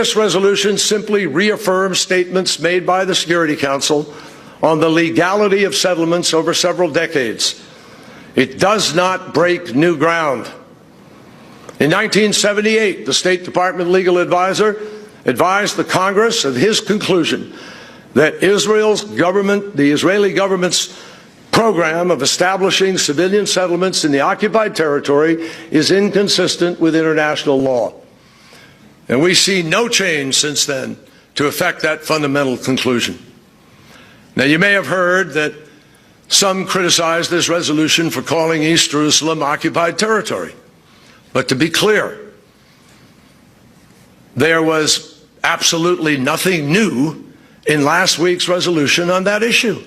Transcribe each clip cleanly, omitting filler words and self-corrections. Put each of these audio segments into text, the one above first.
This resolution simply reaffirms statements made by the Security Council on the legality of settlements over several decades. It does not break new ground. In 1978, the State Department legal advisor advised the Congress of his conclusion that the Israeli government's program of establishing civilian settlements in the occupied territory is inconsistent with international law. And we see no change since then to affect that fundamental conclusion. Now, you may have heard that some criticize this resolution for calling East Jerusalem occupied territory. But to be clear, there was absolutely nothing new in last week's resolution on that issue.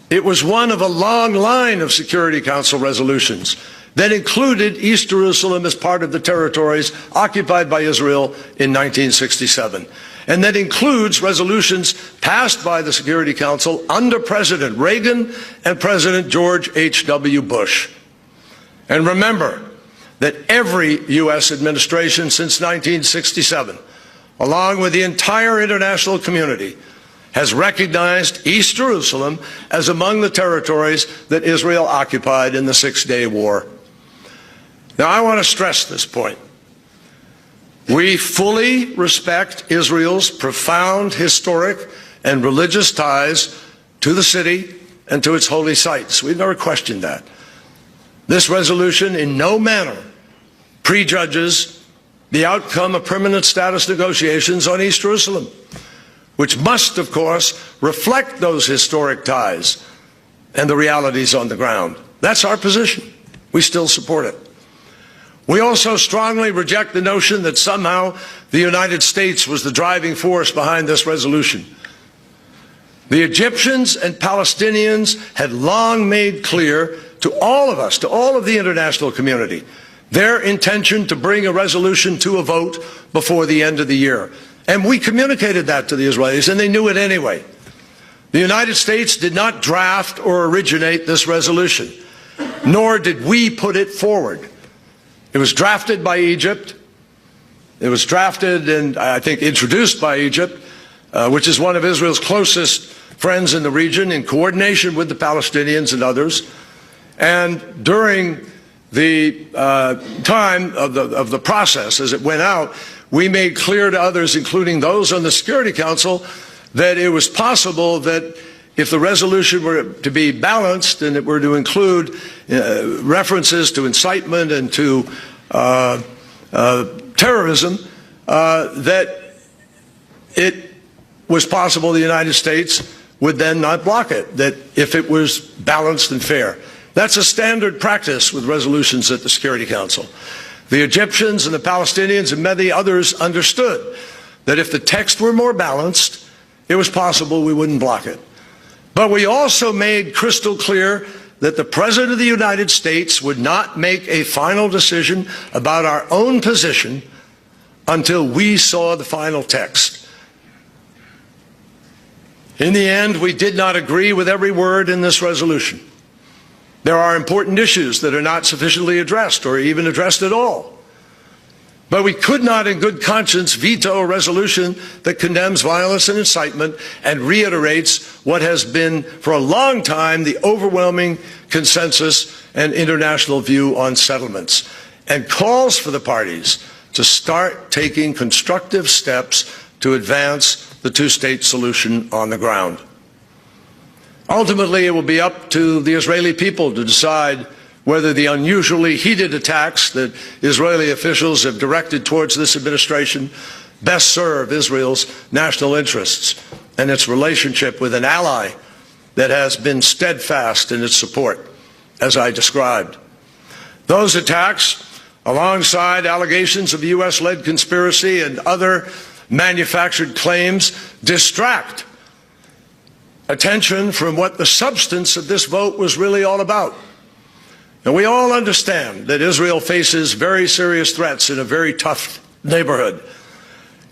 It was one of a long line of Security Council resolutions that included East Jerusalem as part of the territories occupied by Israel in 1967, and that includes resolutions passed by the Security Council under President Reagan and President George H.W. Bush. And remember that every U.S. administration since 1967, along with the entire international community, has recognized East Jerusalem as among the territories that Israel occupied in the Six-Day War. Now, I want to stress this point. We fully respect Israel's profound historic and religious ties to the city and to its holy sites. We've never questioned that. This resolution in no manner prejudges the outcome of permanent status negotiations on East Jerusalem, which must, of course, reflect those historic ties and the realities on the ground. That's our position. We still support it. We also strongly reject the notion that somehow the United States was the driving force behind this resolution. The Egyptians and Palestinians had long made clear to all of us, to all of the international community, their intention to bring a resolution to a vote before the end of the year. And we communicated that to the Israelis, and they knew it anyway. The United States did not draft or originate this resolution, nor did we put it forward. It was drafted by Egypt. It was drafted and, I think, introduced by Egypt, which is one of Israel's closest friends in the region, in coordination with the Palestinians and others. And during the time of the process, as it went out, we made clear to others, including those on the Security Council, that it was possible that if the resolution were to be balanced and it were to include references to incitement and to terrorism, that it was possible the United States would then not block it, that if it was balanced and fair. That's a standard practice with resolutions at the Security Council. The Egyptians and the Palestinians and many others understood that if the text were more balanced, it was possible we wouldn't block it. But we also made crystal clear that the President of the United States would not make a final decision about our own position until we saw the final text. In the end, we did not agree with every word in this resolution. There are important issues that are not sufficiently addressed or even addressed at all. But we could not in good conscience veto a resolution that condemns violence and incitement and reiterates what has been for a long time the overwhelming consensus and international view on settlements, and calls for the parties to start taking constructive steps to advance the two-state solution on the ground. Ultimately, it will be up to the Israeli people to decide whether the unusually heated attacks that Israeli officials have directed towards this administration best serve Israel's national interests and its relationship with an ally that has been steadfast in its support, as I described. Those attacks, alongside allegations of U.S.-led conspiracy and other manufactured claims, distract attention from what the substance of this vote was really all about. And we all understand that Israel faces very serious threats in a very tough neighborhood.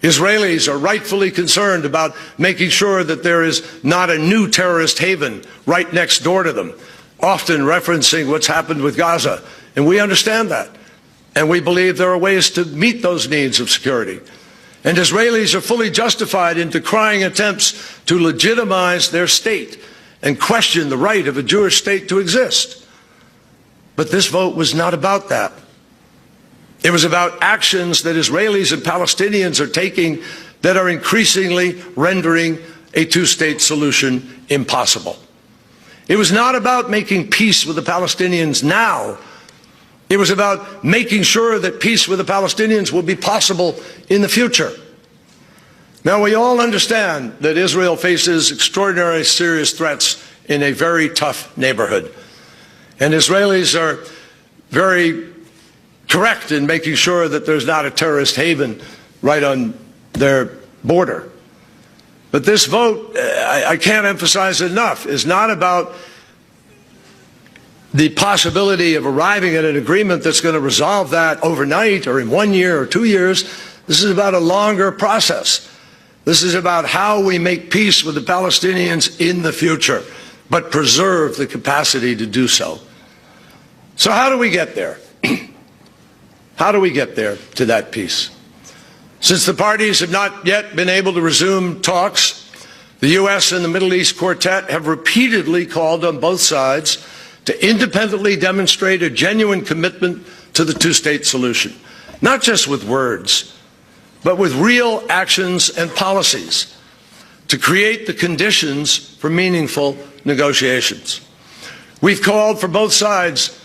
Israelis are rightfully concerned about making sure that there is not a new terrorist haven right next door to them, often referencing what's happened with Gaza. And we understand that. And we believe there are ways to meet those needs of security. And Israelis are fully justified in decrying attempts to legitimize their state and question the right of a Jewish state to exist. But this vote was not about that. It was about actions that Israelis and Palestinians are taking that are increasingly rendering a two-state solution impossible. It was not about making peace with the Palestinians now. It was about making sure that peace with the Palestinians will be possible in the future. Now, we all understand that Israel faces extraordinarily serious threats in a very tough neighborhood. And Israelis are very correct in making sure that there's not a terrorist haven right on their border. But this vote, I can't emphasize it enough, is not about the possibility of arriving at an agreement that's going to resolve that overnight or in 1 year or 2 years. This is about a longer process. This is about how we make peace with the Palestinians in the future, but preserve the capacity to do so. So how do we get there? How do we get there to that peace? Since the parties have not yet been able to resume talks, the U.S. and the Middle East Quartet have repeatedly called on both sides to independently demonstrate a genuine commitment to the two-state solution, not just with words, but with real actions and policies to create the conditions for meaningful negotiations. We've called for both sides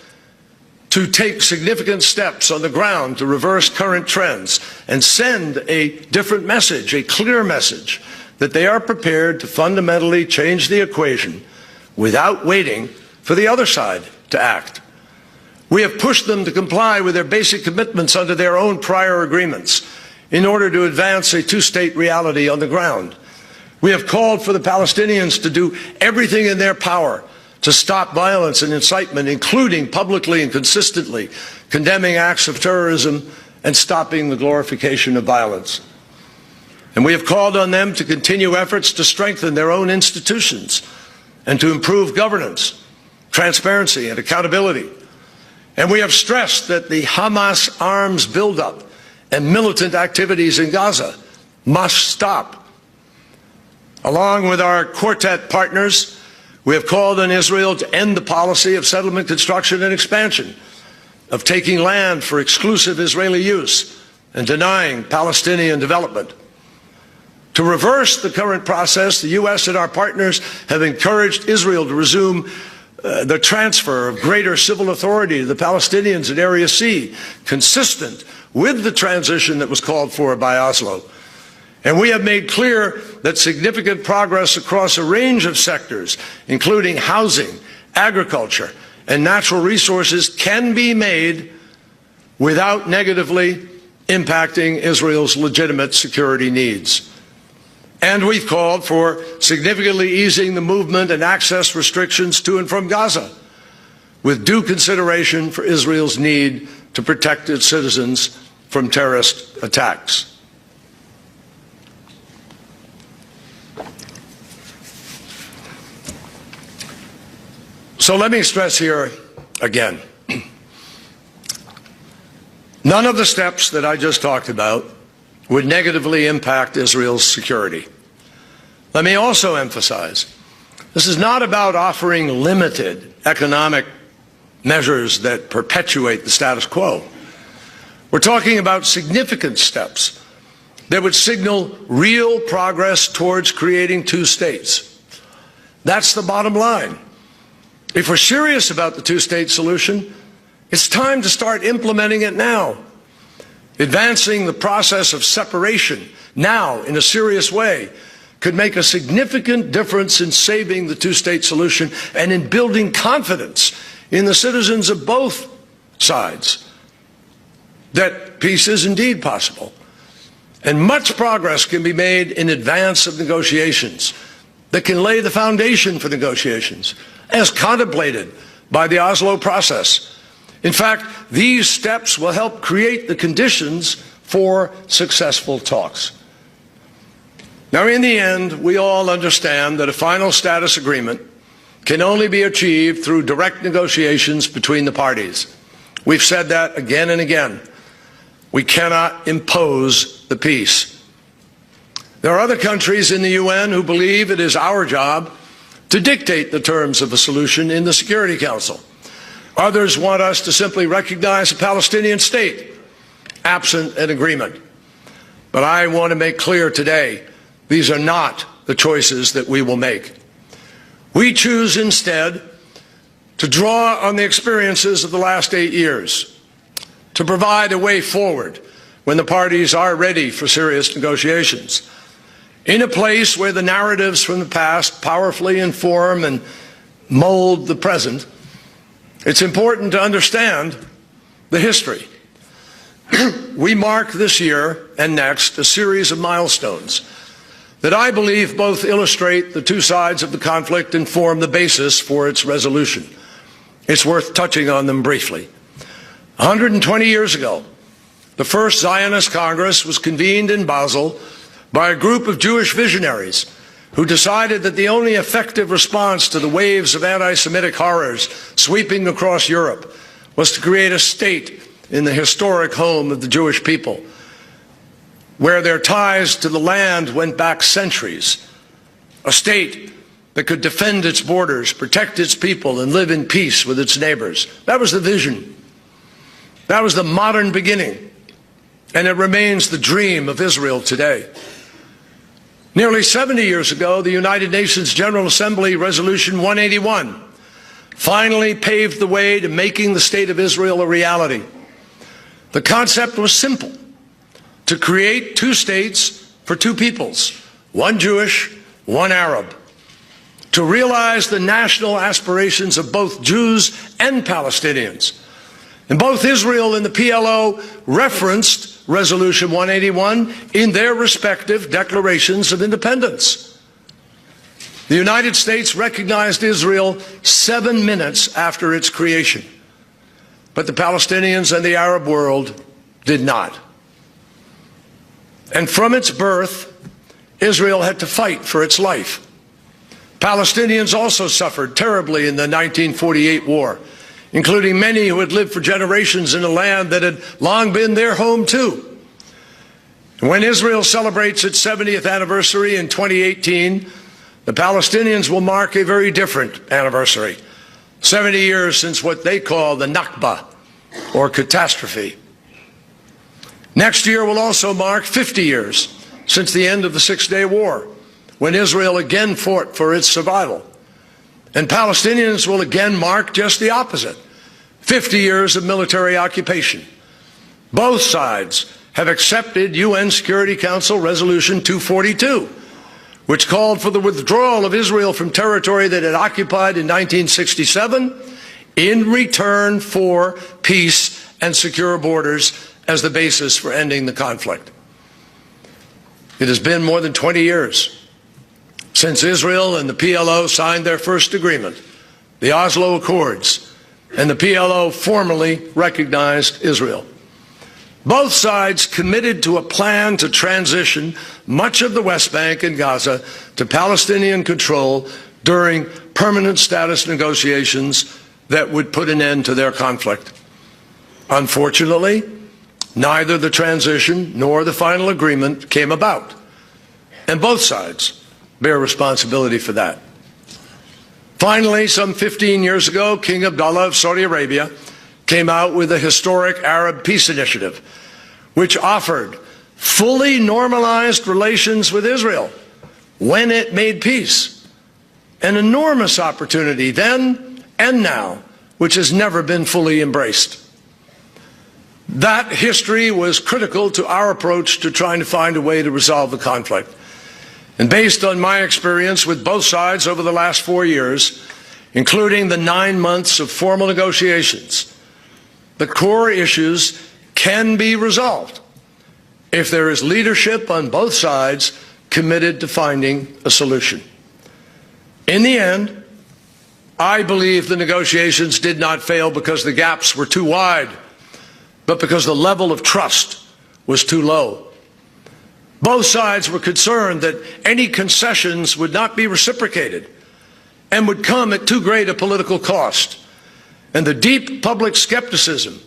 to take significant steps on the ground to reverse current trends and send a different message, a clear message, that they are prepared to fundamentally change the equation without waiting for the other side to act. We have pushed them to comply with their basic commitments under their own prior agreements in order to advance a two-state reality on the ground. We have called for the Palestinians to do everything in their power to stop violence and incitement, including publicly and consistently condemning acts of terrorism and stopping the glorification of violence. And we have called on them to continue efforts to strengthen their own institutions and to improve governance, transparency, and accountability. And we have stressed that the Hamas arms buildup and militant activities in Gaza must stop. Along with our quartet partners, we have called on Israel to end the policy of settlement construction and expansion, of taking land for exclusive Israeli use and denying Palestinian development. To reverse the current process, the U.S. and our partners have encouraged Israel to resume the transfer of greater civil authority to the Palestinians in Area C, consistent with the transition that was called for by Oslo. And we have made clear that significant progress across a range of sectors, including housing, agriculture, and natural resources, can be made without negatively impacting Israel's legitimate security needs. And we've called for significantly easing the movement and access restrictions to and from Gaza, with due consideration for Israel's need to protect its citizens from terrorist attacks. So let me stress here again, none of the steps that I just talked about would negatively impact Israel's security. Let me also emphasize, this is not about offering limited economic measures that perpetuate the status quo. We're talking about significant steps that would signal real progress towards creating two states. That's the bottom line. If we're serious about the two-state solution, it's time to start implementing it now. Advancing the process of separation now in a serious way could make a significant difference in saving the two-state solution and in building confidence in the citizens of both sides that peace is indeed possible. And much progress can be made in advance of negotiations that can lay the foundation for negotiations, as contemplated by the Oslo process. In fact, these steps will help create the conditions for successful talks. Now, in the end, we all understand that a final status agreement can only be achieved through direct negotiations between the parties. We've said that again and again. We cannot impose the peace. There are other countries in the UN who believe it is our job to dictate the terms of a solution in the Security Council. Others want us to simply recognize a Palestinian state, absent an agreement. But I want to make clear today, these are not the choices that we will make. We choose instead to draw on the experiences of the last 8 years, to provide a way forward when the parties are ready for serious negotiations, in a place where the narratives from the past powerfully inform and mold the present. It's important to understand the history. We mark this year and next a series of milestones that I believe both illustrate the two sides of the conflict and form the basis for its resolution. It's worth touching on them briefly. 120 years ago, the first Zionist Congress was convened in Basel by a group of Jewish visionaries who decided that the only effective response to the waves of anti-Semitic horrors sweeping across Europe was to create a state in the historic home of the Jewish people, where their ties to the land went back centuries, a state that could defend its borders, protect its people, and live in peace with its neighbors. That was the vision. That was the modern beginning, and it remains the dream of Israel today. Nearly 70 years ago, the United Nations General Assembly Resolution 181 finally paved the way to making the State of Israel a reality. The concept was simple: to create two states for two peoples, one Jewish, one Arab, to realize the national aspirations of both Jews and Palestinians. And both Israel and the PLO referenced Resolution 181 in their respective declarations of independence. The United States recognized Israel 7 minutes after its creation, but the Palestinians and the Arab world did not. And from its birth, Israel had to fight for its life. Palestinians also suffered terribly in the 1948 war, including many who had lived for generations in a land that had long been their home too. And when Israel celebrates its 70th anniversary in 2018, the Palestinians will mark a very different anniversary, 70 years since what they call the Nakba, or catastrophe. Next year will also mark 50 years since the end of the Six-Day War, when Israel again fought for its survival. And Palestinians will again mark just the opposite: 50 years of military occupation. Both sides have accepted UN Security Council Resolution 242, which called for the withdrawal of Israel from territory that it occupied in 1967 in return for peace and secure borders as the basis for ending the conflict. It has been more than 20 years since Israel and the PLO signed their first agreement, the Oslo Accords, and the PLO formally recognized Israel. Both sides committed to a plan to transition much of the West Bank and Gaza to Palestinian control during permanent status negotiations that would put an end to their conflict. Unfortunately, neither the transition nor the final agreement came about, and both sides bear responsibility for that. Finally, some 15 years ago, King Abdullah of Saudi Arabia came out with a historic Arab peace initiative, which offered fully normalized relations with Israel when it made peace. An enormous opportunity then and now, which has never been fully embraced. That history was critical to our approach to trying to find a way to resolve the conflict. And based on my experience with both sides over the last 4 years, including the 9 months of formal negotiations, the core issues can be resolved if there is leadership on both sides committed to finding a solution. In the end, I believe the negotiations did not fail because the gaps were too wide, but because the level of trust was too low. Both sides were concerned that any concessions would not be reciprocated and would come at too great a political cost. And the deep public skepticism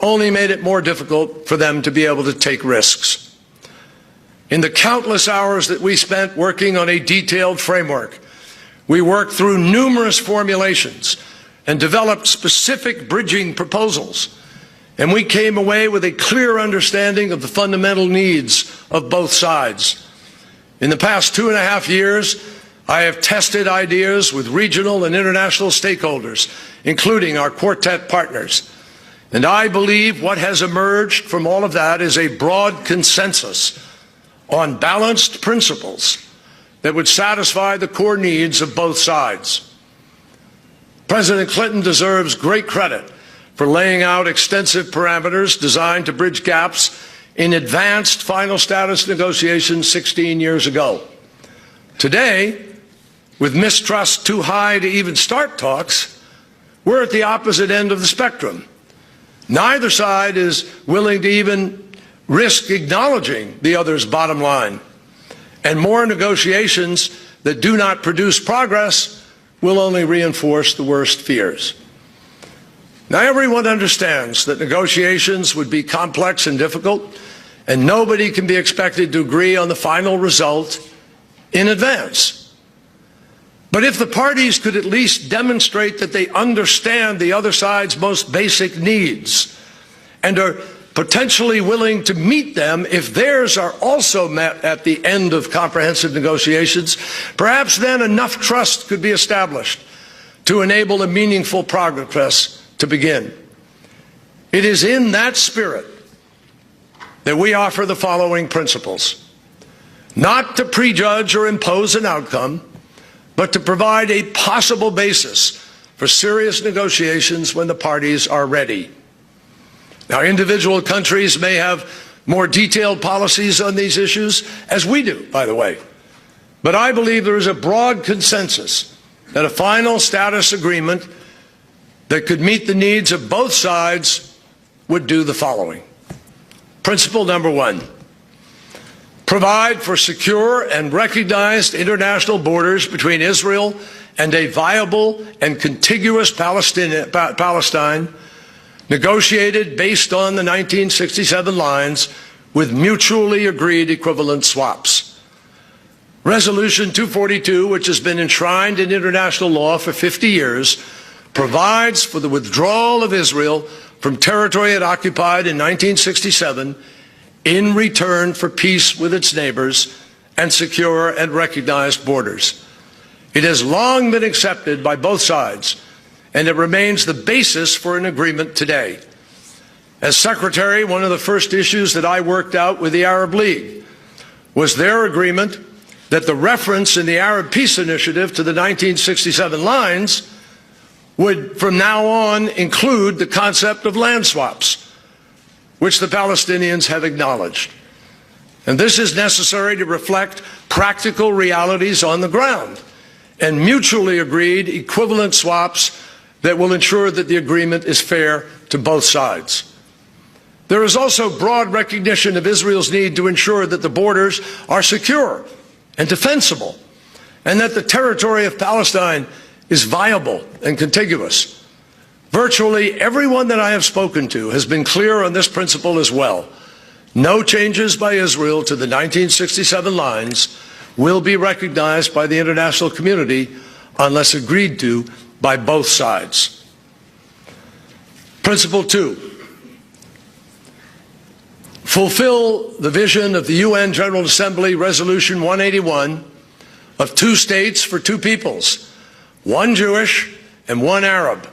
only made it more difficult for them to be able to take risks. In the countless hours that we spent working on a detailed framework, we worked through numerous formulations and developed specific bridging proposals, and we came away with a clear understanding of the fundamental needs of both sides. In the past 2.5 years, I have tested ideas with regional and international stakeholders, including our quartet partners. And I believe what has emerged from all of that is a broad consensus on balanced principles that would satisfy the core needs of both sides. President Clinton deserves great credit for laying out extensive parameters designed to bridge gaps in advanced final status negotiations 16 years ago. Today, with mistrust too high to even start talks, we're at the opposite end of the spectrum. Neither side is willing to even risk acknowledging the other's bottom line. And more negotiations that do not produce progress will only reinforce the worst fears. Now, everyone understands that negotiations would be complex and difficult, and nobody can be expected to agree on the final result in advance. But if the parties could at least demonstrate that they understand the other side's most basic needs and are potentially willing to meet them if theirs are also met at the end of comprehensive negotiations, perhaps then enough trust could be established to enable a meaningful progress to begin. It is in that spirit that we offer the following principles: not to prejudge or impose an outcome, but to provide a possible basis for serious negotiations when the parties are ready. Now, individual countries may have more detailed policies on these issues, as we do, by the way. But I believe there is a broad consensus that a final status agreement that could meet the needs of both sides would do the following. Principle number one: provide for secure and recognized international borders between Israel and a viable and contiguous Palestine, negotiated based on the 1967 lines with mutually agreed equivalent swaps. Resolution 242, which has been enshrined in international law for 50 years, provides for the withdrawal of Israel from territory it occupied in 1967 in return for peace with its neighbors and secure and recognized borders. It has long been accepted by both sides, and it remains the basis for an agreement today. As Secretary, one of the first issues that I worked out with the Arab League was their agreement that the reference in the Arab Peace Initiative to the 1967 lines would from now on include the concept of land swaps, which the Palestinians have acknowledged. And this is necessary to reflect practical realities on the ground and mutually agreed equivalent swaps that will ensure that the agreement is fair to both sides. There is also broad recognition of Israel's need to ensure that the borders are secure and defensible, and that the territory of Palestine is viable and contiguous. Virtually everyone that I have spoken to has been clear on this principle as well. No changes by Israel to the 1967 lines will be recognized by the international community unless agreed to by both sides. Principle two: fulfill the vision of the UN General Assembly Resolution 181 of 2 states for 2 peoples, one Jewish and one Arab,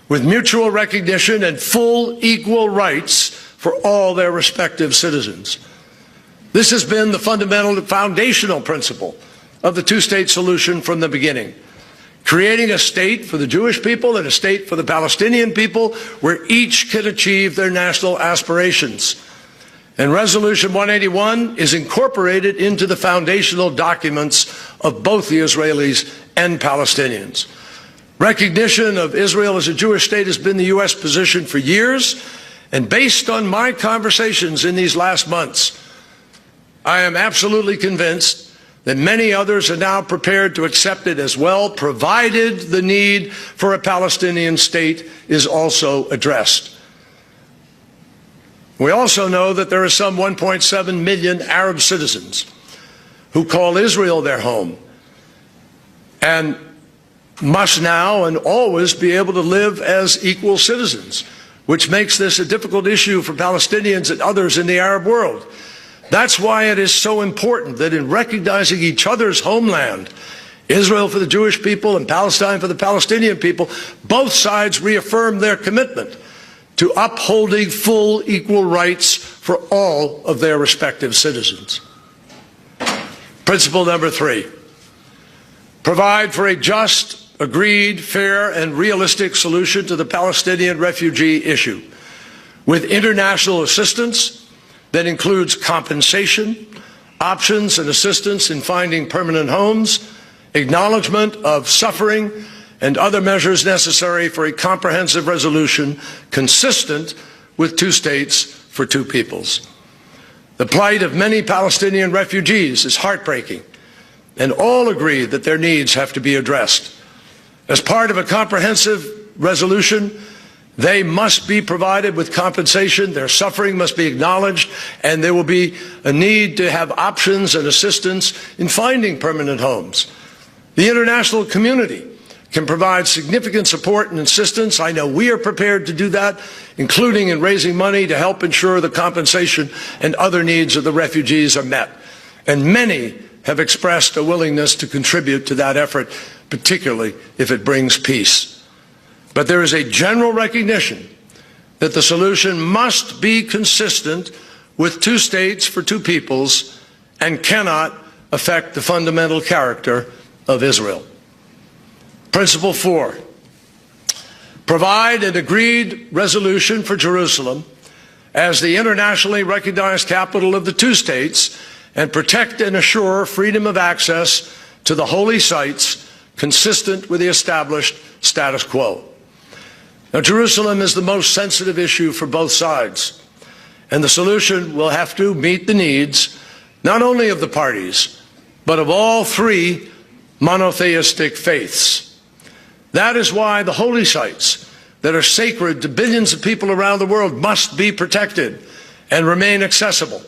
with mutual recognition and full equal rights for all their respective citizens. This has been the fundamental, foundational principle of the 2-state solution from the beginning. Creating a state for the Jewish people and a state for the Palestinian people where each can achieve their national aspirations. And Resolution 181 is incorporated into the foundational documents of both the Israelis and Palestinians. Recognition of Israel as a Jewish state has been the U.S. position for years, and based on my conversations in these last months, I am absolutely convinced that many others are now prepared to accept it as well, provided the need for a Palestinian state is also addressed. We also know that there are some 1.7 million Arab citizens who call Israel their home and must now and always be able to live as equal citizens, which makes this a difficult issue for Palestinians and others in the Arab world. That's why it is so important that in recognizing each other's homeland, Israel for the Jewish people and Palestine for the Palestinian people, both sides reaffirm their commitment to upholding full equal rights for all of their respective citizens. Principle number 3, provide for a just, agreed, fair, and realistic solution to the Palestinian refugee issue, with international assistance that includes compensation, options and assistance in finding permanent homes, acknowledgement of suffering, and other measures necessary for a comprehensive resolution consistent with 2 states for 2 peoples. The plight of many Palestinian refugees is heartbreaking, and all agree that their needs have to be addressed. As part of a comprehensive resolution, they must be provided with compensation, their suffering must be acknowledged, and there will be a need to have options and assistance in finding permanent homes. The international community can provide significant support and assistance. I know we are prepared to do that, including in raising money to help ensure the compensation and other needs of the refugees are met. And many have expressed a willingness to contribute to that effort, particularly if it brings peace. But there is a general recognition that the solution must be consistent with 2 states for 2 peoples and cannot affect the fundamental character of Israel. Principle 4, provide an agreed resolution for Jerusalem as the internationally recognized capital of the 2 states and protect and assure freedom of access to the holy sites consistent with the established status quo. Now, Jerusalem is the most sensitive issue for both sides, and the solution will have to meet the needs not only of the parties, but of all 3 monotheistic faiths. That is why the holy sites that are sacred to billions of people around the world must be protected and remain accessible,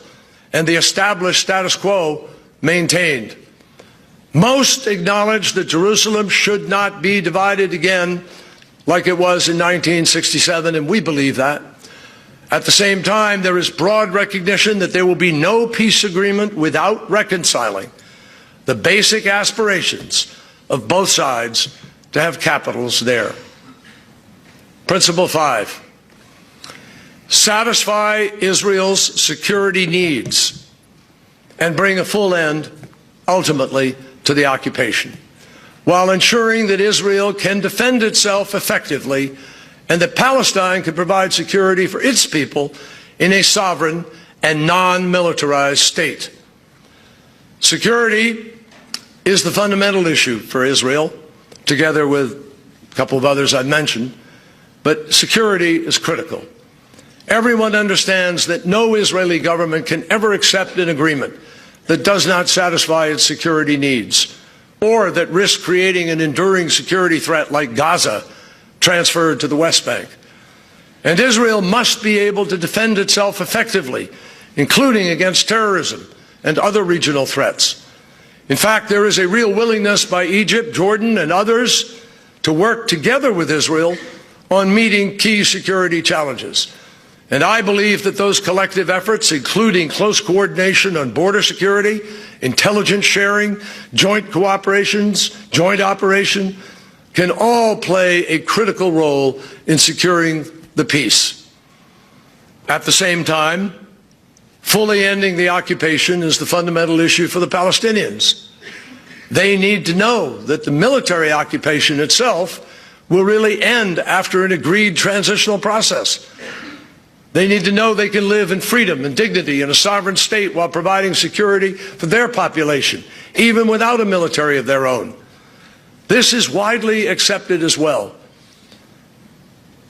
and the established status quo maintained. Most acknowledge that Jerusalem should not be divided again like it was in 1967, and we believe that. At the same time, there is broad recognition that there will be no peace agreement without reconciling the basic aspirations of both sides to have capitals there. Principle 5, satisfy Israel's security needs and bring a full end, ultimately, to the occupation, while ensuring that Israel can defend itself effectively and that Palestine can provide security for its people in a sovereign and non-militarized state. Security is the fundamental issue for Israel, together with a couple of others I mentioned, but security is critical. Everyone understands that no Israeli government can ever accept an agreement that does not satisfy its security needs, or that risks creating an enduring security threat like Gaza transferred to the West Bank. And Israel must be able to defend itself effectively, including against terrorism and other regional threats. In fact, there is a real willingness by Egypt, Jordan, and others to work together with Israel on meeting key security challenges. And I believe that those collective efforts, including close coordination on border security, intelligence sharing, joint cooperations, joint operation, can all play a critical role in securing the peace. At the same time, fully ending the occupation is the fundamental issue for the Palestinians. They need to know that the military occupation itself will really end after an agreed transitional process. They need to know they can live in freedom and dignity in a sovereign state while providing security for their population, even without a military of their own. This is widely accepted as well.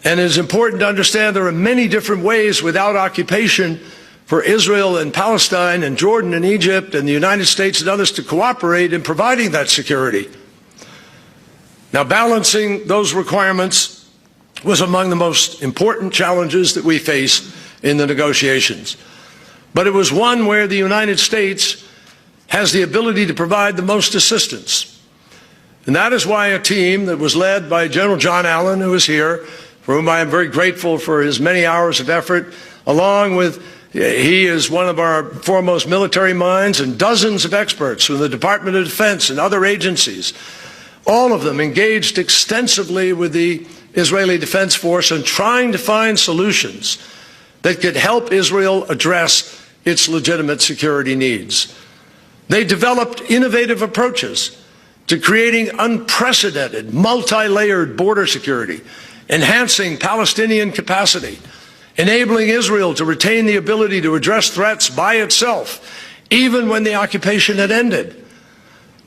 And it is important to understand there are many different ways without occupation for Israel and Palestine and Jordan and Egypt and the United States and others to cooperate in providing that security. Now, balancing those requirements was among the most important challenges that we face in the negotiations. But it was one where the United States has the ability to provide the most assistance. And that is why a team that was led by General John Allen, who is here, for whom I am very grateful for his many hours of effort, along with, he is one of our foremost military minds, and dozens of experts from the Department of Defense and other agencies, all of them engaged extensively with the Israeli Defense Force in trying to find solutions that could help Israel address its legitimate security needs. They developed innovative approaches to creating unprecedented, multi-layered border security, enhancing Palestinian capacity, enabling Israel to retain the ability to address threats by itself, even when the occupation had ended.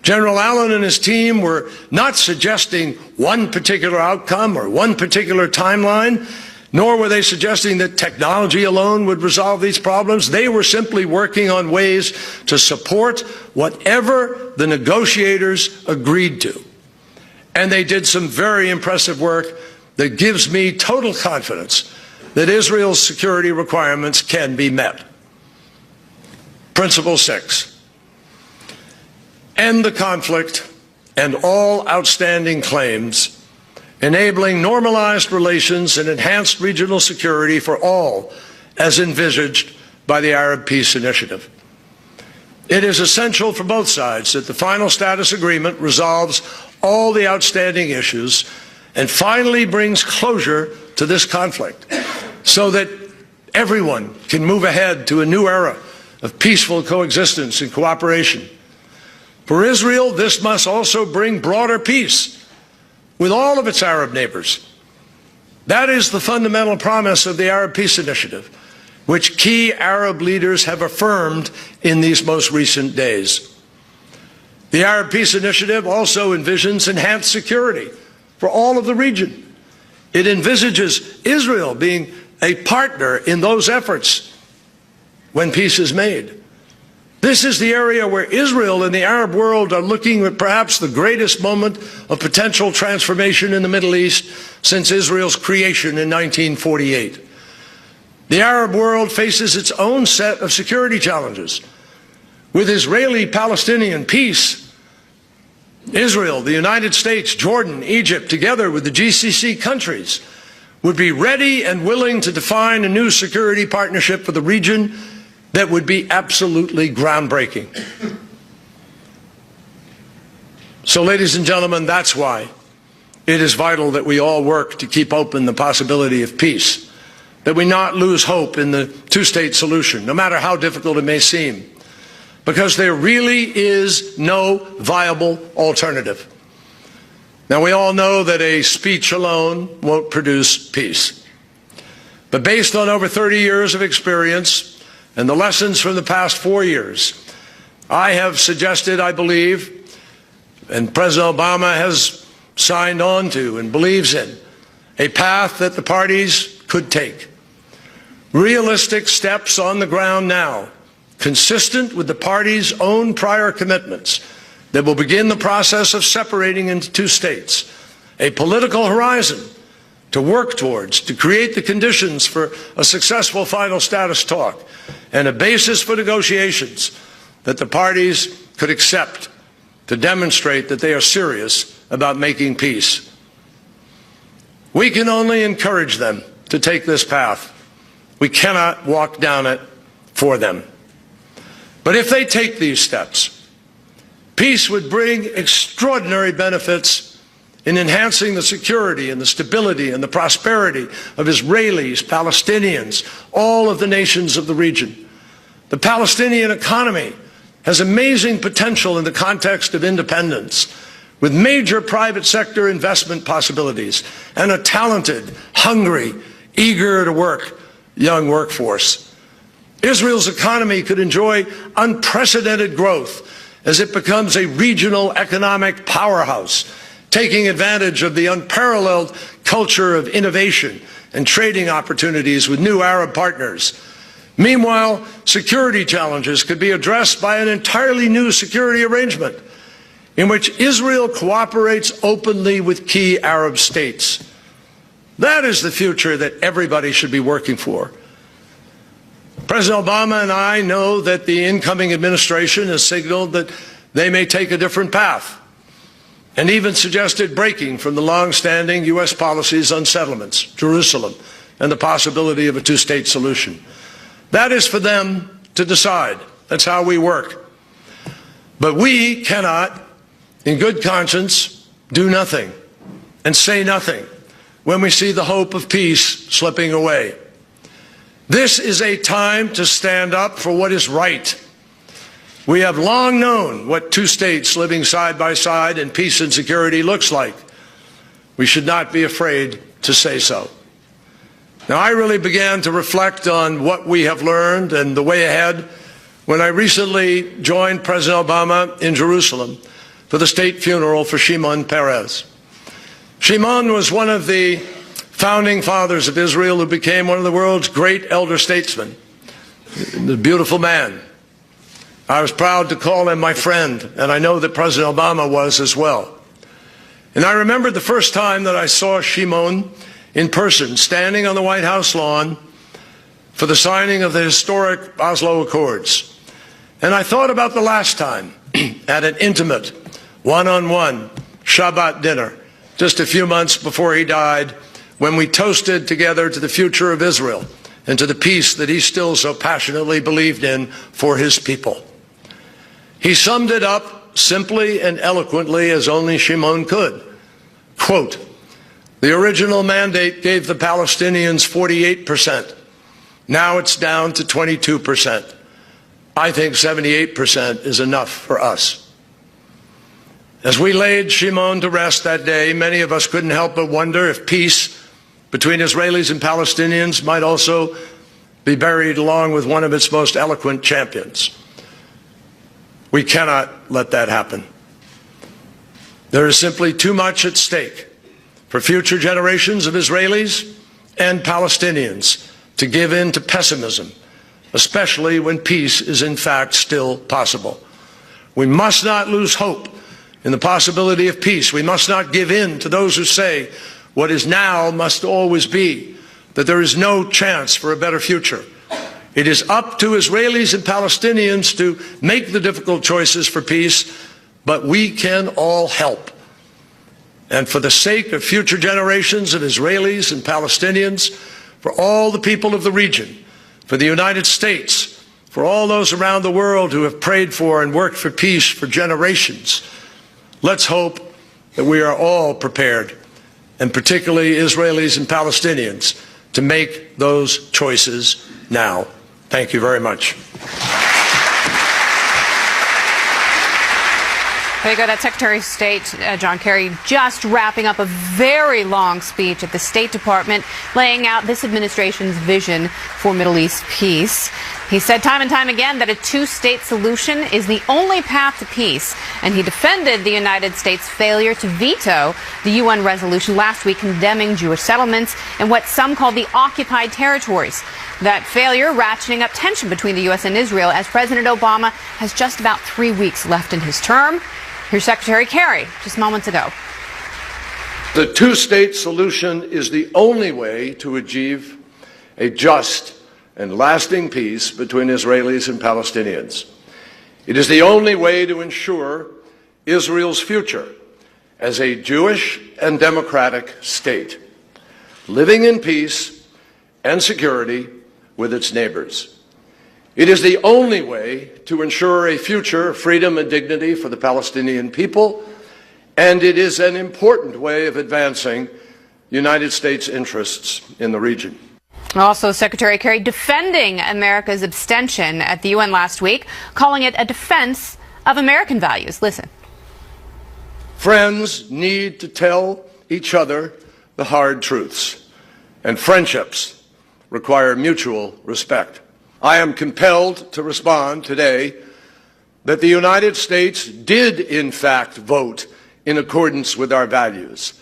General Allen and his team were not suggesting one particular outcome or one particular timeline, nor were they suggesting that technology alone would resolve these problems. They were simply working on ways to support whatever the negotiators agreed to. And they did some very impressive work that gives me total confidence that Israel's security requirements can be met. Principle 6. End the conflict and all outstanding claims, enabling normalized relations and enhanced regional security for all, as envisaged by the Arab Peace Initiative. It is essential for both sides that the final status agreement resolves all the outstanding issues and finally brings closure to this conflict, so that everyone can move ahead to a new era of peaceful coexistence and cooperation. For Israel, this must also bring broader peace with all of its Arab neighbors. That is the fundamental promise of the Arab Peace Initiative, which key Arab leaders have affirmed in these most recent days. The Arab Peace Initiative also envisions enhanced security for all of the region. It envisages Israel being a partner in those efforts when peace is made. This is the area where Israel and the Arab world are looking at perhaps the greatest moment of potential transformation in the Middle East since Israel's creation in 1948. The Arab world faces its own set of security challenges. With Israeli-Palestinian peace, Israel, the United States, Jordan, Egypt, together with the GCC countries, would be ready and willing to define a new security partnership for the region that would be absolutely groundbreaking. So, ladies and gentlemen, that's why it is vital that we all work to keep open the possibility of peace, that we not lose hope in the two-state solution, no matter how difficult it may seem, because there really is no viable alternative. Now, we all know that a speech alone won't produce peace. But based on over 30 years of experience and the lessons from the past 4 years, I have suggested, I believe, and President Obama has signed on to and believes in, a path that the parties could take. Realistic steps on the ground now, consistent with the parties' own prior commitments, that will begin the process of separating into two states, a political horizon to work towards, to create the conditions for a successful final status talk, and a basis for negotiations that the parties could accept to demonstrate that they are serious about making peace. We can only encourage them to take this path. We cannot walk down it for them. But if they take these steps, peace would bring extraordinary benefits in enhancing the security and the stability and the prosperity of Israelis, Palestinians, all of the nations of the region. The Palestinian economy has amazing potential in the context of independence, with major private sector investment possibilities and a talented, hungry, eager to work young workforce. Israel's economy could enjoy unprecedented growth as it becomes a regional economic powerhouse, taking advantage of the unparalleled culture of innovation and trading opportunities with new Arab partners. Meanwhile, security challenges could be addressed by an entirely new security arrangement in which Israel cooperates openly with key Arab states. That is the future that everybody should be working for. President Obama and I know that the incoming administration has signaled that they may take a different path, and even suggested breaking from the long-standing U.S. policies on settlements, Jerusalem, and the possibility of a two-state solution. That is for them to decide. That's how we work. But we cannot, in good conscience, do nothing and say nothing when we see the hope of peace slipping away. This is a time to stand up for what is right. We have long known what two states living side by side in peace and security looks like. We should not be afraid to say so. Now, I really began to reflect on what we have learned and the way ahead when I recently joined President Obama in Jerusalem for the state funeral for Shimon Peres. Shimon was one of the founding fathers of Israel who became one of the world's great elder statesmen, a beautiful man. I was proud to call him my friend, and I know that President Obama was as well. And I remember the first time that I saw Shimon in person, standing on the White House lawn for the signing of the historic Oslo Accords. And I thought about the last time at an intimate, one-on-one Shabbat dinner, just a few months before he died, when we toasted together to the future of Israel and to the peace that he still so passionately believed in for his people. He summed it up simply and eloquently as only Shimon could. Quote, "The original mandate gave the Palestinians 48%. Now it's down to 22%. I think 78% is enough for us." As we laid Shimon to rest that day, many of us couldn't help but wonder if peace between Israelis and Palestinians might also be buried along with one of its most eloquent champions. We cannot let that happen. There is simply too much at stake for future generations of Israelis and Palestinians to give in to pessimism, especially when peace is in fact still possible. We must not lose hope in the possibility of peace. We must not give in to those who say what is now must always be, that there is no chance for a better future. It is up to Israelis and Palestinians to make the difficult choices for peace, but we can all help. And for the sake of future generations of Israelis and Palestinians, for all the people of the region, for the United States, for all those around the world who have prayed for and worked for peace for generations, let's hope that we are all prepared, and particularly Israelis and Palestinians, to make those choices now. Thank you very much. There you go. That's Secretary of State John Kerry just wrapping up a very long speech at the State Department, laying out this administration's vision for Middle East peace. He said time and time again that a two-state solution is the only path to peace, and he defended the United States' failure to veto the UN resolution last week condemning Jewish settlements in what some call the occupied territories. That failure ratcheting up tension between the U.S. and Israel as President Obama has just about 3 weeks left in his term. Here's Secretary Kerry just moments ago. The two-state solution is the only way to achieve a just and lasting peace between Israelis and Palestinians. It is the only way to ensure Israel's future as a Jewish and democratic state, living in peace and security with its neighbors. It is the only way to ensure a future of freedom and dignity for the Palestinian people, and it is an important way of advancing United States interests in the region. Also, Secretary Kerry defending America's abstention at the UN last week, calling it a defense of American values. Listen. Friends need to tell each other the hard truths, and friendships require mutual respect. I am compelled to respond today that the United States did, in fact, vote in accordance with our values,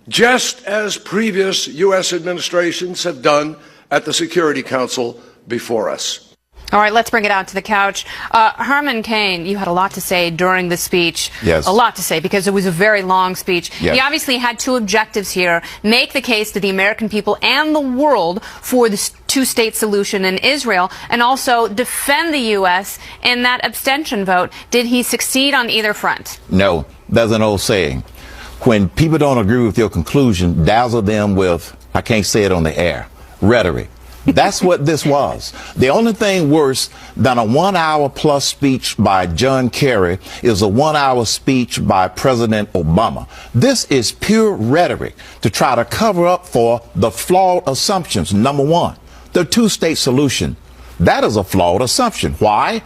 just as previous U.S. administrations have done at the Security Council before us. All right, let's bring it out to the couch. Herman Cain, you had a lot to say during the speech. Yes. A lot to say because it was a very long speech. Yes. He obviously had two objectives here. Make the case to the American people and the world for the two-state solution in Israel, and also defend the U.S. in that abstention vote. Did he succeed on either front? No. There's an old saying. When people don't agree with your conclusion, dazzle them with, I can't say it on the air, rhetoric. That's what this was. The only thing worse than a 1 hour plus speech by John Kerry is a 1 hour speech by President Obama. This is pure rhetoric to try to cover up for the flawed assumptions. Number one, the two-state solution. That is a flawed assumption. Why?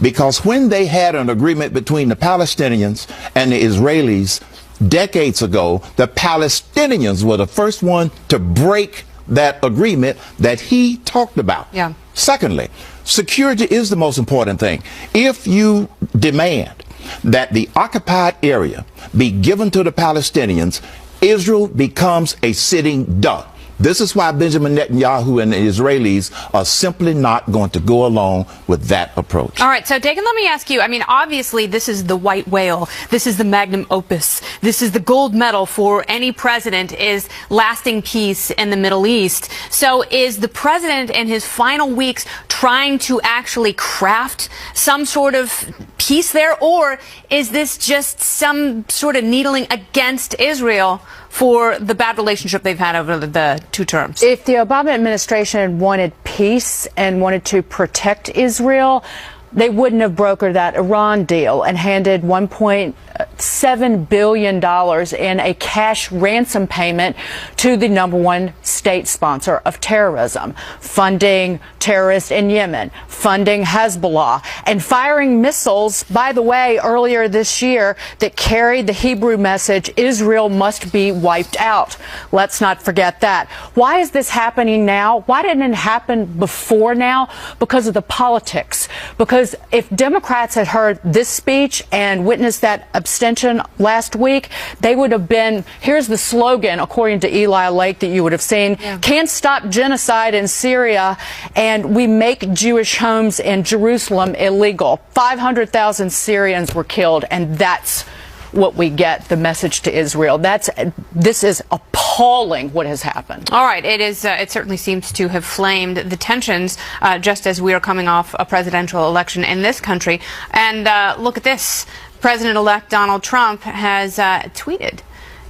Because when they had an agreement between the Palestinians and the Israelis decades ago, the Palestinians were the first one to break that agreement that he talked about. Yeah. Secondly, security is the most important thing. If you demand that the occupied area be given to the Palestinians, Israel becomes a sitting duck. This is why Benjamin Netanyahu and the Israelis are simply not going to go along with that approach. All right, so Dagan, let me ask you, I mean, obviously this is the white whale. This is the magnum opus. This is the gold medal for any president, is lasting peace in the Middle East. So is the president in his final weeks trying to actually craft some sort of peace there, or is this just some sort of needling against Israel for the bad relationship they've had over the two terms? If the Obama administration wanted peace and wanted to protect Israel, they wouldn't have brokered that Iran deal and handed $1.7 billion in a cash ransom payment to the #1 state sponsor of terrorism, funding terrorists in Yemen, funding Hezbollah, and firing missiles, by the way, earlier this year that carried the Hebrew message, Israel must be wiped out. Let's not forget that. Why is this happening now? Why didn't it happen before now? Because of the politics. Because if Democrats had heard this speech and witnessed that abstention last week, they would have been, here's the slogan, according to Eli Lake, that you would have seen, can't stop genocide in Syria, and we make Jewish homes in Jerusalem illegal. 500,000 Syrians were killed, and that's what we get, the message to Israel. This is appalling what has happened. All right, it is. It certainly seems to have flamed the tensions just as we are coming off a presidential election in this country. And look at this. President-elect Donald Trump has tweeted.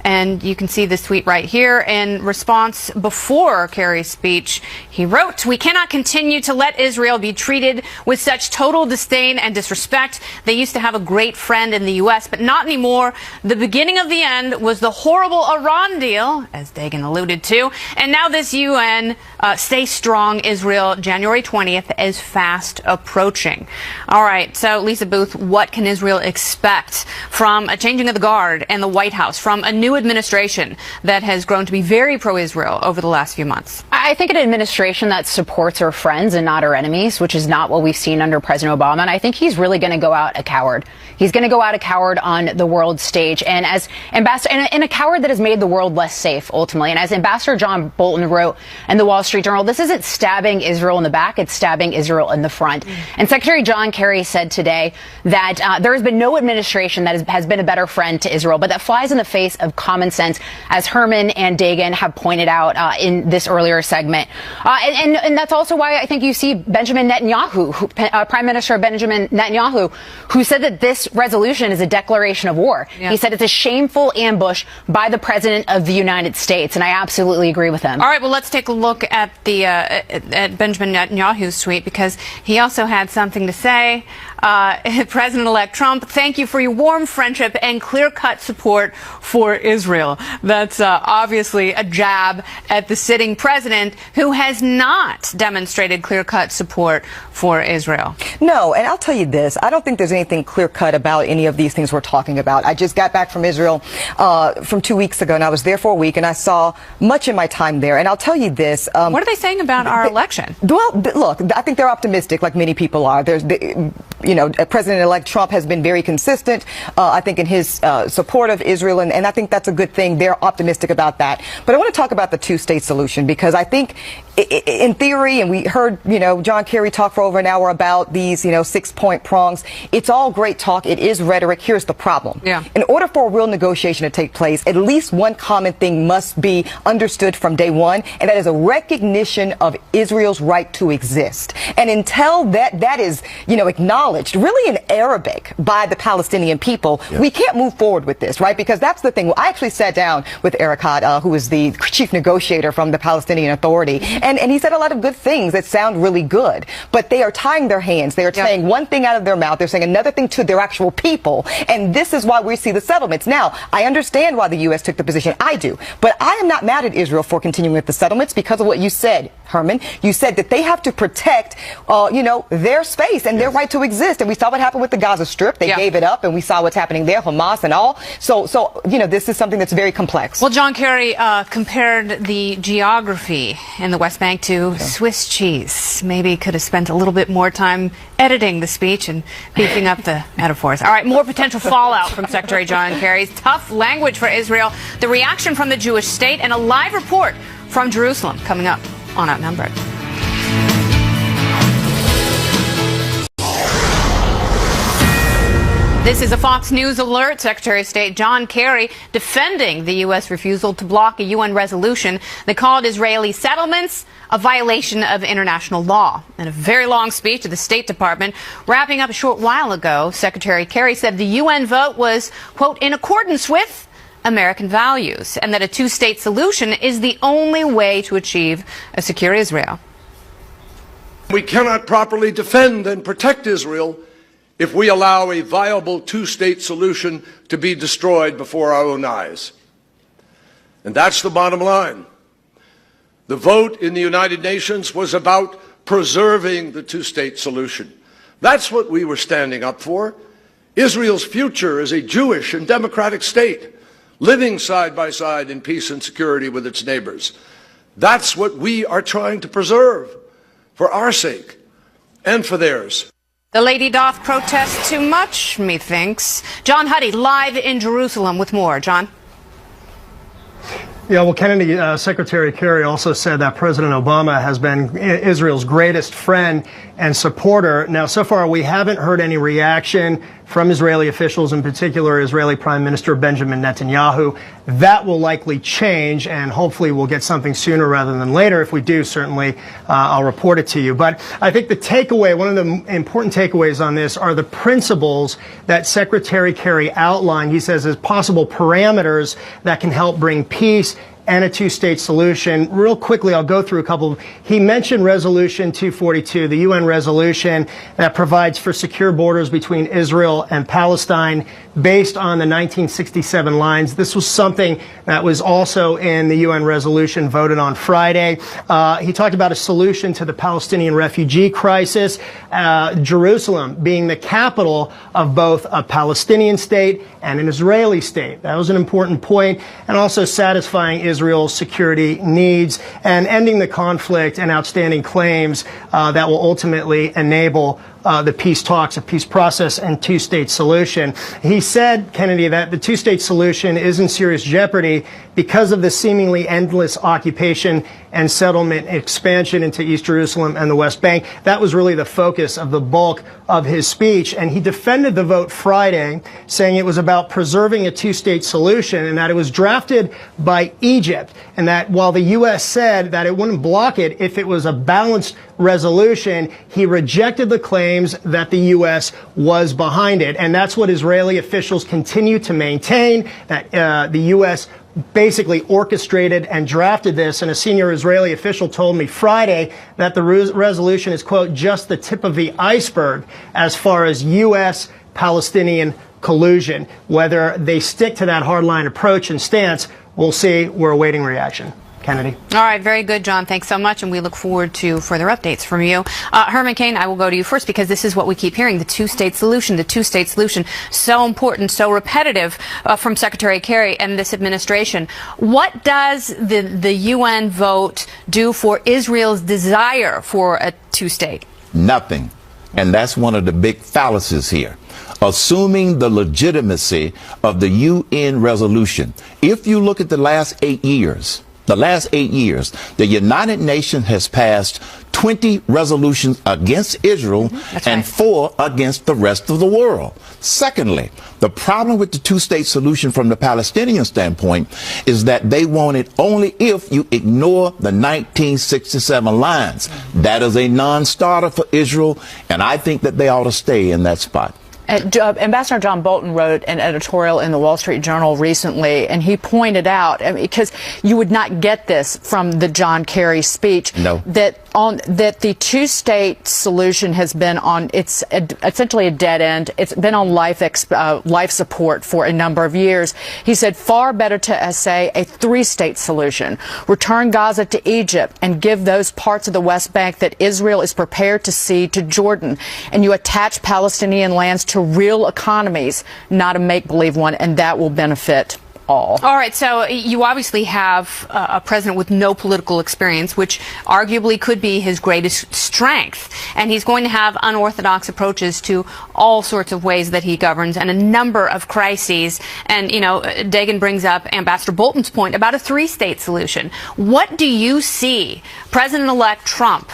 And you can see this tweet right here. In response before Kerry's speech, he wrote, "We cannot continue to let Israel be treated with such total disdain and disrespect. They used to have a great friend in the U.S., but not anymore. The beginning of the end was the horrible Iran deal," as Dagan alluded to. "And now this UN Stay Strong Israel January 20th is fast approaching." All right, so Lisa Booth, what can Israel expect from a changing of the guard in the White House, from a new administration that has grown to be very pro-Israel over the last few months? I think an administration that supports our friends and not our enemies, which is not what we've seen under President Obama. And I think he's really going to go out a coward. He's going to go out a coward on the world stage, and as ambassador, and a coward that has made the world less safe, ultimately. And as Ambassador John Bolton wrote in the Wall Street Journal, this isn't stabbing Israel in the back, it's stabbing Israel in the front. And Secretary John Kerry said today that there has been no administration that has been a better friend to Israel, but that flies in the face of common sense, as Herman and Dagan have pointed out in this earlier segment. And that's also why I think you see Benjamin Netanyahu, Prime Minister Benjamin Netanyahu, who said that this resolution is a declaration of war. Yeah. He said it's a shameful ambush by the President of the United States, and I absolutely agree with him. All right, well, let's take a look at the at Benjamin Netanyahu's tweet, because he also had something to say. President-elect Trump, thank you for your warm friendship and clear-cut support for Israel. That's obviously a jab at the sitting president, who has not demonstrated clear-cut support for Israel. No, and I'll tell you this. I don't think there's anything clear-cut about any of these things we're talking about. I just got back from Israel from 2 weeks ago, and I was there for a week, and I saw much in my time there. And I'll tell you this. What are they saying about our election? Well, look, I think they're optimistic, like many people are. President-elect Trump has been very consistent, I think, in his support of Israel, and I think that's a good thing. They're optimistic about that. But I want to talk about the two-state solution, because I think in theory, and we heard, John Kerry talk for over an hour about these, 6-point prongs. It's all great talk. It is rhetoric. Here's the problem. Yeah. In order for a real negotiation to take place, at least one common thing must be understood from day one, and that is a recognition of Israel's right to exist. And until that is, acknowledged, really in Arabic, by the Palestinian people, we can't move forward with this, right? Because that's the thing. I actually sat down with Erekat, who is the chief negotiator from the Palestinian Authority, and he said a lot of good things that sound really good, but they are tying their hands. They are saying one thing out of their mouth. They're saying another thing to their actual people. And this is why we see the settlements. Now, I understand why the U.S. took the position. I do. But I am not mad at Israel for continuing with the settlements because of what you said, Herman. You said that they have to protect, their space and their right to exist. And we saw what happened with the Gaza Strip. They gave it up, and we saw what's happening there, Hamas and all. So this is something that's very complex. Well, John Kerry compared the geography in the West Bank to Swiss cheese. Maybe could have spent a little bit more time editing the speech and beefing up the metaphors. All right, more potential fallout from Secretary John Kerry's tough language for Israel, the reaction from the Jewish state, and a live report from Jerusalem coming up on Outnumbered. This is a Fox News alert. Secretary of State John Kerry defending the U.S. refusal to block a UN resolution that called Israeli settlements a violation of international law. In a very long speech to the State Department, wrapping up a short while ago, Secretary Kerry said the UN vote was, quote, in accordance with American values, and that a two-state solution is the only way to achieve a secure Israel. We cannot properly defend and protect Israel if we allow a viable two-state solution to be destroyed before our own eyes. And that's the bottom line. The vote in the United Nations was about preserving the two-state solution. That's what we were standing up for. Israel's future as a Jewish and democratic state, living side by side in peace and security with its neighbors. That's what we are trying to preserve for our sake and for theirs. The lady doth protest too much, methinks. John Huddy, live in Jerusalem with more. John? Yeah, well, Kennedy, Secretary Kerry also said that President Obama has been Israel's greatest friend and supporter. Now, so far, we haven't heard any reaction from Israeli officials, in particular Israeli Prime Minister Benjamin Netanyahu. That will likely change, and hopefully we'll get something sooner rather than later. If we do, certainly I'll report it to you. But I think the takeaway, one of the important takeaways on this are the principles that Secretary Kerry outlined, he says, as possible parameters that can help bring peace and a two-state solution. Real quickly, I'll go through a couple. He mentioned Resolution 242, the UN resolution that provides for secure borders between Israel and Palestine based on the 1967 lines. This was something that was also in the UN resolution voted on Friday. He talked about a solution to the Palestinian refugee crisis, Jerusalem being the capital of both a Palestinian state and an Israeli state. That was an important point, and also satisfying Israel's security needs and ending the conflict and outstanding claims that will ultimately enable the peace talks, a peace process, and two-state solution. He said, Kennedy, that the two-state solution is in serious jeopardy because of the seemingly endless occupation and settlement expansion into East Jerusalem and the West Bank. That was really the focus of the bulk of his speech. And he defended the vote Friday, saying it was about preserving a two-state solution and that it was drafted by Egypt, and that while the U.S. said that it wouldn't block it if it was a balanced resolution, he rejected the claims that the U.S. was behind it. And that's what Israeli officials continue to maintain, that the U.S. basically orchestrated and drafted this. And a senior Israeli official told me Friday that the resolution is, quote, just the tip of the iceberg as far as U.S.-Palestinian collusion. Whether they stick to that hardline approach and stance, we'll see. We're awaiting reaction. Kennedy. All right, very good, John. Thanks so much, and we look forward to further updates from you. Herman Cain, I will go to you first because this is what we keep hearing, the two-state solution, the two-state solution. So important, so repetitive from Secretary Kerry and this administration. What does the UN vote do for Israel's desire for a two-state? Nothing. And that's one of the big fallacies here. Assuming the legitimacy of the UN resolution. If you look at the last 8 years, the United Nations has passed 20 resolutions against Israel and 4 against the rest of the world. Secondly, the problem with the two-state solution from the Palestinian standpoint is that they want it only if you ignore the 1967 lines. That is a non-starter for Israel, and I think that they ought to stay in that spot. Ambassador John Bolton wrote an editorial in the Wall Street Journal recently, and he pointed out, because you would not get this from the John Kerry speech, that the two-state solution has been on, it's essentially a dead end. It's been on life support for a number of years. He said, far better to say a three-state solution. Return Gaza to Egypt and give those parts of the West Bank that Israel is prepared to cede to Jordan. And you attach Palestinian lands to real economies, not a make-believe one, and that will benefit all. All right, so you obviously have a president with no political experience, which arguably could be his greatest strength. And he's going to have unorthodox approaches to all sorts of ways that he governs and a number of crises. And, you know, Dagan brings up Ambassador Bolton's point about a three-state solution. What do you see President-elect Trump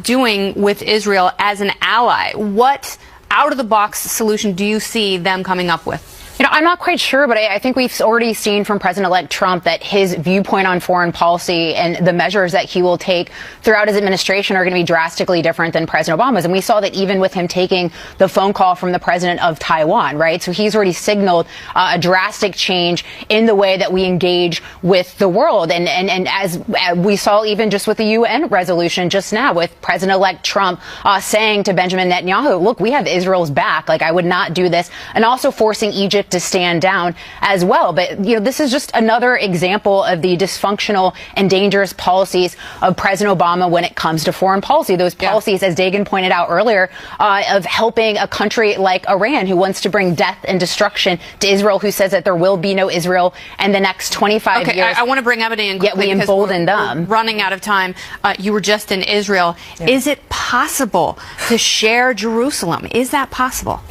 doing with Israel as an ally? What out-of-the-box solution do you see them coming up with? You know, I'm not quite sure, but I think we've already seen from President-elect Trump that his viewpoint on foreign policy and the measures that he will take throughout his administration are going to be drastically different than President Obama's. And we saw that even with him taking the phone call from the president of Taiwan, right? So he's already signaled a drastic change in the way that we engage with the world. And as we saw even just with the UN resolution just now with President-elect Trump saying to Benjamin Netanyahu, look, we have Israel's back. Like, I would not do this. And also forcing Egypt to stand down as well. But, you know, this is just another example of the dysfunctional and dangerous policies of President Obama when it comes to foreign policy. Those policies, as Dagan pointed out earlier, of helping a country like Iran, who wants to bring death and destruction to Israel, who says that there will be no Israel in the next 25 years. I want to bring Ebony in quickly. Yet we embolden them. We're running out of time. You were just in Israel. Is it possible to share Jerusalem? Is that possible?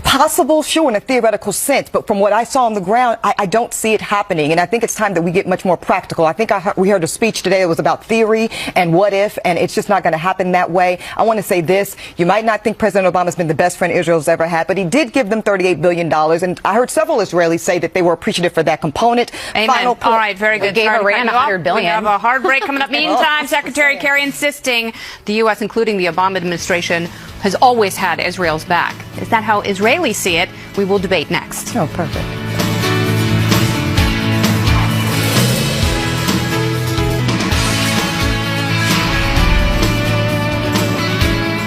Possible, sure, in a theoretical sense, but from what I saw on the ground, I don't see it happening, and I think it's time that we get much more practical. I think we heard a speech today that was about theory and what if, and it's just not going to happen that way. I want to say this. You might not think President Obama's been the best friend Israel's ever had, but he did give them $38 billion, and I heard several Israelis say that they were appreciative for that component. Amen. All right, very good. Gave Iran $100 billion. We have a hard break coming up. Meantime, Secretary Kerry insisting the U.S., including the Obama administration, has always had Israel's back. Is that how Israelis see it? We will debate next. Oh, perfect.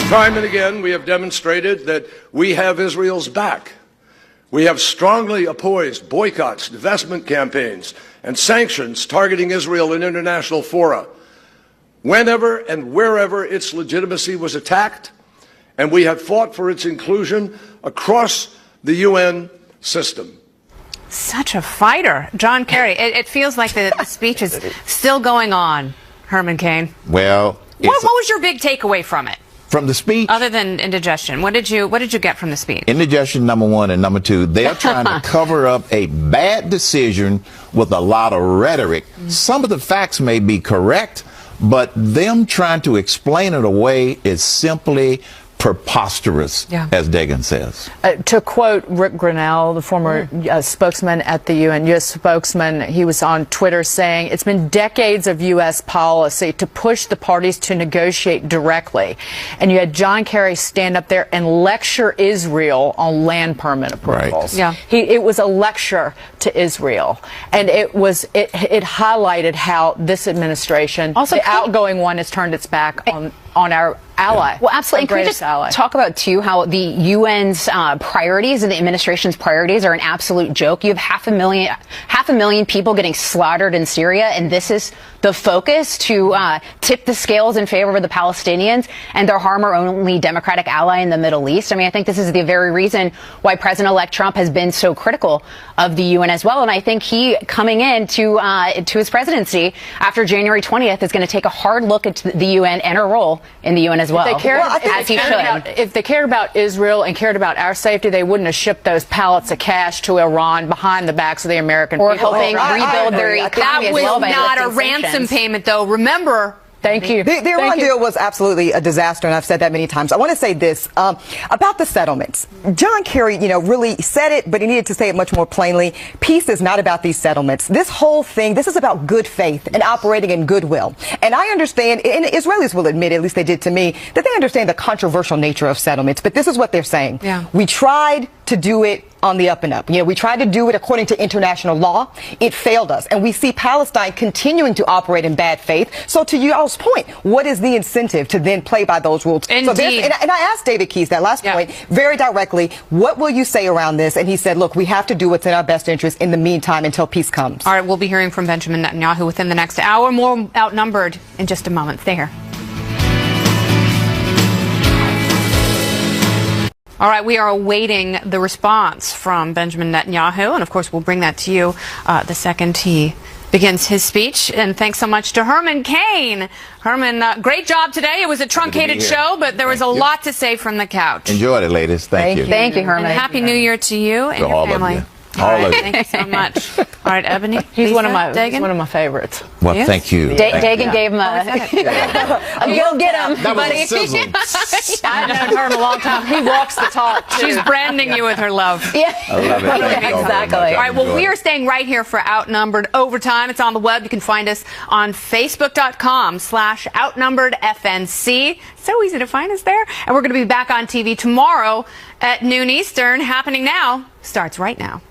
Time and again, we have demonstrated that we have Israel's back. We have strongly opposed boycotts, divestment campaigns, and sanctions targeting Israel in international fora, whenever and wherever its legitimacy was attacked, and we have fought for its inclusion across the UN system. Such a fighter. John Kerry, it feels like the speech is still going on, Herman Cain. Well, what was your big takeaway from it? From the speech? Other than indigestion, what did you get from the speech? Indigestion, number one, and number two, they're trying to cover up a bad decision with a lot of rhetoric. Some of the facts may be correct, but them trying to explain it away is simply preposterous, as Dagan says. To quote Rick Grinnell, the former spokesman at the UN, U.S. spokesman, he was on Twitter saying, it's been decades of U.S. policy to push the parties to negotiate directly. And you had John Kerry stand up there and lecture Israel on land permit approvals. Right. It was a lecture to Israel. And it highlighted how this administration, also the outgoing one, has turned its back on our ally. Well, absolutely. Can we just talk about, too, how the UN's priorities and the administration's priorities are an absolute joke? You have half a million people getting slaughtered in Syria, and this is the focus to tip the scales in favor of the Palestinians and their harm-only democratic ally in the Middle East. I mean, I think this is the very reason why President-elect Trump has been so critical of the UN as well. And I think he, coming in to his presidency after January 20th, is going to take a hard look at the UN and her role in the UN as well. If they cared about Israel and cared about our safety, they wouldn't have shipped those pallets of cash to Iran behind the backs of the American or people. helping rebuild their economy That as was well by not a lifting ransom sanctions. payment, though. Remember. Thank you. The Iran deal was absolutely a disaster, and I've said that many times. I want to say this about the settlements. John Kerry, really said it, but he needed to say it much more plainly. Peace is not about these settlements. This whole thing, this is about good faith and operating in goodwill. And I understand, and Israelis will admit, at least they did to me, that they understand the controversial nature of settlements. But this is what they're saying. Yeah. We tried to do it on the up and up. We tried to do it according to international law. It failed us. And we see Palestine continuing to operate in bad faith. So to y'all's point, what is the incentive to then play by those rules? Indeed. So and I asked David Keyes that last point very directly, what will you say around this? And he said, look, we have to do what's in our best interest in the meantime until peace comes. All right, we'll be hearing from Benjamin Netanyahu within the next hour. More Outnumbered in just a moment. Stay here. All right, we are awaiting the response from Benjamin Netanyahu, and of course we'll bring that to you the second he begins his speech. And thanks so much to Herman Cain. Herman, great job today. It was a truncated show, but there was a lot to say from the couch. Enjoyed it, ladies. Thank you. Thank you, Herman. And Happy New Year to you and To your all of family. you. All All right, of you. thank you so much. All right, Ebony. He's Lisa, one of my Dagan? favorites. Well, Yes. thank you. Dagan gave him a go get him, That was buddy. a sizzle. I've known Herman a long time. He walks the talk, too. She's branding you with her love. Yeah. I love it. Thank you all very much. Exactly. I All right, well, enjoyed we it. are staying right here for Outnumbered Overtime. It's on the web. You can find us on Facebook.com/OutnumberedFNC. So easy to find us there. And we're going to be back on TV tomorrow at noon Eastern. Happening Now starts right now.